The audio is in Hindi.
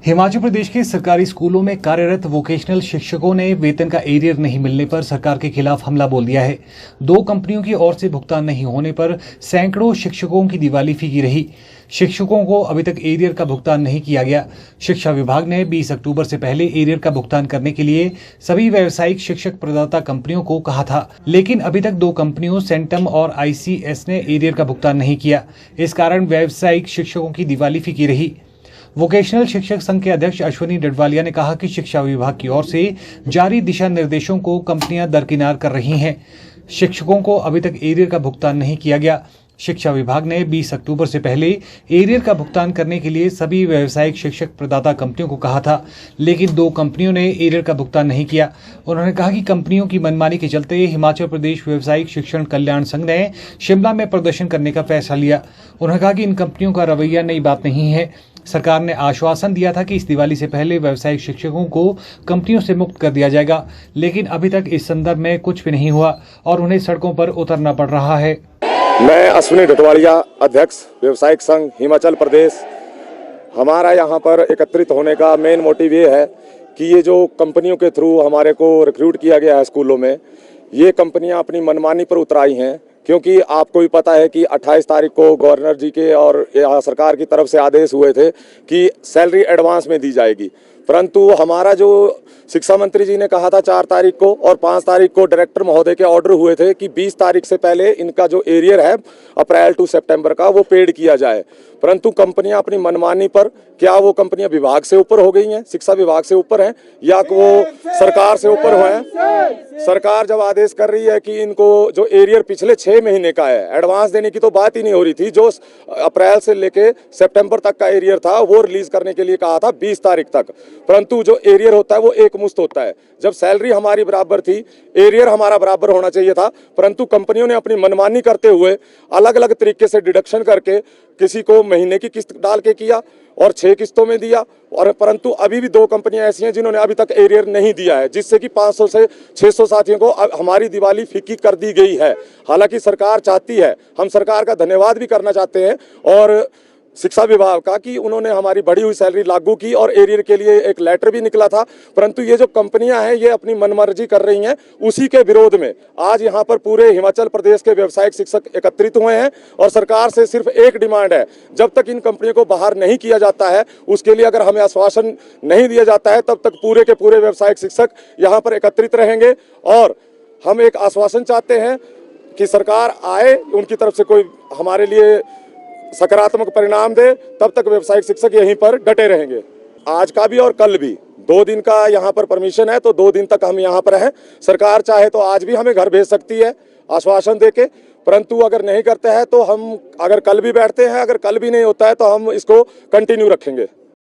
हिमाचल प्रदेश के सरकारी स्कूलों में कार्यरत वोकेशनल शिक्षकों ने वेतन का एरियर नहीं मिलने पर सरकार के खिलाफ हमला बोल दिया है। 2 कंपनियों की ओर से भुगतान नहीं होने पर सैकड़ों शिक्षकों की दिवाली फीकी रही। शिक्षकों को अभी तक एरियर का भुगतान नहीं किया गया। शिक्षा विभाग ने 20 अक्टूबर से पहले एरियर का भुगतान करने के लिए सभी व्यावसायिक शिक्षक प्रदाता कंपनियों को कहा था, लेकिन अभी तक 2 कंपनियों सेंटम और ICS ने एरियर का भुगतान नहीं किया। इस कारण व्यावसायिक शिक्षकों की दिवाली फीकी रही। वोकेशनल शिक्षक संघ के अध्यक्ष अश्विनी डडवालिया ने कहा कि शिक्षा विभाग की ओर से जारी दिशा निर्देशों को कंपनियां दरकिनार कर रही हैं। शिक्षकों को अभी तक एरियर का भुगतान नहीं किया गया। शिक्षा विभाग ने 20 अक्टूबर से पहले एरियर का भुगतान करने के लिए सभी व्यावसायिक शिक्षक प्रदाता कंपनियों को कहा था, लेकिन 2 कंपनियों ने एरियर का भुगतान नहीं किया। उन्होंने कहा कि कंपनियों की मनमानी के चलते हिमाचल प्रदेश व्यावसायिक शिक्षण कल्याण संघ ने शिमला में प्रदर्शन करने का फैसला लिया। उन्होंने कहा कि इन कंपनियों का रवैया नई बात नहीं है। सरकार ने आश्वासन दिया था कि इस दिवाली से पहले व्यावसायिक शिक्षकों को कंपनियों से मुक्त कर दिया जाएगा, लेकिन अभी तक इस संदर्भ में कुछ भी नहीं हुआ और उन्हें सड़कों पर उतरना पड़ रहा है। मैं अश्विनी डडवालिया, अध्यक्ष व्यावसायिक संघ हिमाचल प्रदेश। हमारा यहाँ पर एकत्रित होने का मेन मोटिव ये है कि ये जो कंपनियों के थ्रू हमारे को रिक्रूट किया गया है स्कूलों में, ये कंपनियाँ अपनी मनमानी पर उतराई हैं। क्योंकि आपको भी पता है कि 28 तारीख को गवर्नर जी के और सरकार की तरफ से आदेश हुए थे कि सैलरी एडवांस में दी जाएगी, परंतु हमारा जो शिक्षा मंत्री जी ने कहा था 4 तारीख को और 5 तारीख को डायरेक्टर महोदय के ऑर्डर हुए थे कि 20 तारीख से पहले इनका जो एरियर है अप्रैल टू सितंबर का वो पेड किया जाए, परंतु कंपनियां अपनी मनमानी पर, क्या वो कंपनियां विभाग से ऊपर हो गई हैं, शिक्षा विभाग से ऊपर हैं या वो सरकार से ऊपर हैं? सरकार जब आदेश कर रही है कि इनको जो एरियर पिछले 6 महीने का है, एडवांस देने की तो बात ही नहीं हो रही थी। जो अप्रैल से लेके सितंबर तक का एरियर था वो रिलीज करने के लिए कहा था 20 तारीख तक, परंतु जो एरियर होता है वो एक मुश्त होता है। जब सैलरी हमारी बराबर थी, एरियर हमारा बराबर होना चाहिए था, परंतु कंपनियों ने अपनी मनमानी करते हुए अलग अलग तरीके से डिडक्शन करके किसी को महीने की किस्त डाल के किया और 6 किस्तों में दिया, और परंतु अभी भी 2 कंपनियां ऐसी हैं जिन्होंने अभी तक एरियर नहीं दिया है, जिससे कि 500 से 600 साथियों को हमारी दिवाली फीकी कर दी गई है। हालांकि सरकार चाहती है, हम सरकार का धन्यवाद भी करना चाहते हैं और शिक्षा विभाग का कि उन्होंने हमारी बढ़ी हुई सैलरी लागू की और एरियर के लिए एक लेटर भी निकला था, परंतु ये जो कंपनियां हैं ये अपनी मनमर्जी कर रही हैं। उसी के विरोध में आज यहाँ पर पूरे हिमाचल प्रदेश के व्यावसायिक शिक्षक एकत्रित हुए हैं और सरकार से सिर्फ एक डिमांड है, जब तक इन कंपनियों को बाहर नहीं किया जाता है, उसके लिए अगर हमें आश्वासन नहीं दिया जाता है, तब तक पूरे के पूरे व्यावसायिक शिक्षक यहाँ पर एकत्रित रहेंगे। और हम एक आश्वासन चाहते हैं कि सरकार आए, उनकी तरफ से कोई हमारे लिए सकारात्मक परिणाम दे, तब तक व्यावसायिक शिक्षक यहीं पर डटे रहेंगे। आज का भी और कल भी 2 दिन का यहाँ पर परमिशन है, तो 2 दिन तक हम यहाँ पर हैं। सरकार चाहे तो आज भी हमें घर भेज सकती है आश्वासन देके, परंतु अगर नहीं करते हैं तो हम अगर कल भी बैठते हैं, अगर कल भी नहीं होता है तो हम इसको कंटिन्यू रखेंगे।